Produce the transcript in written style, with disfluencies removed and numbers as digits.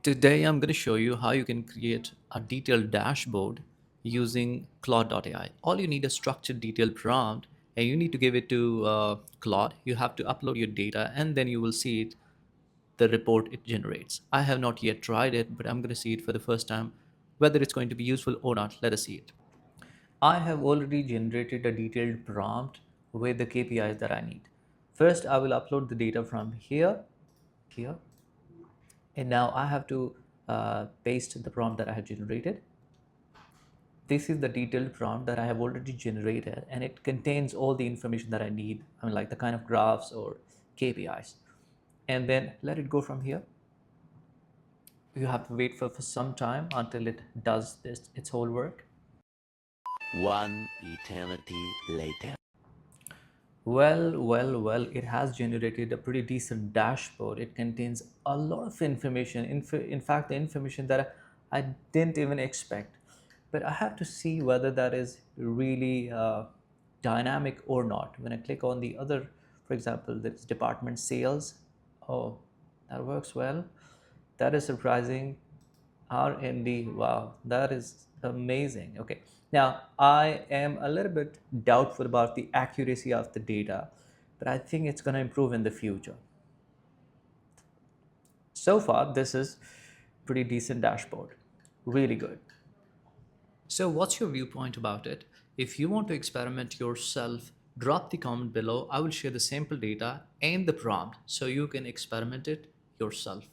Today, I'm going to show you how you can create a detailed dashboard using Claude AI. All you need is structured detailed prompt, and you need to give it to Claude. You have to upload your data, and then you will see it, the report it generates. I have not yet tried it, but I'm going to see it for the first time. Whether it's going to be useful or not, let us see it. I have already generated a detailed prompt with the KPIs that I need. First, I will upload the data from here, and now I have to paste the prompt that I have generated. This is the detailed prompt that I have already generated, and it contains all the information that I need. I mean, like the kind of graphs or KPIs. And then let it go from here. You have to wait for some time until it does its whole work. One eternity later. Well, it has generated a pretty decent dashboard. It contains a lot of information. In fact, the information that I didn't even expect. But I have to see whether that is really dynamic or not. When I click on the other, for example, this department sales, oh, that works well. That is surprising. RMD, wow, that is amazing. Okay, now I am a little bit doubtful about the accuracy of the data, but I think it's going to improve in the future. So far, this is pretty decent dashboard, really good. So, what's your viewpoint about it? If you want to experiment yourself, drop the comment below. I will share the sample data and the prompt so you can experiment it yourself.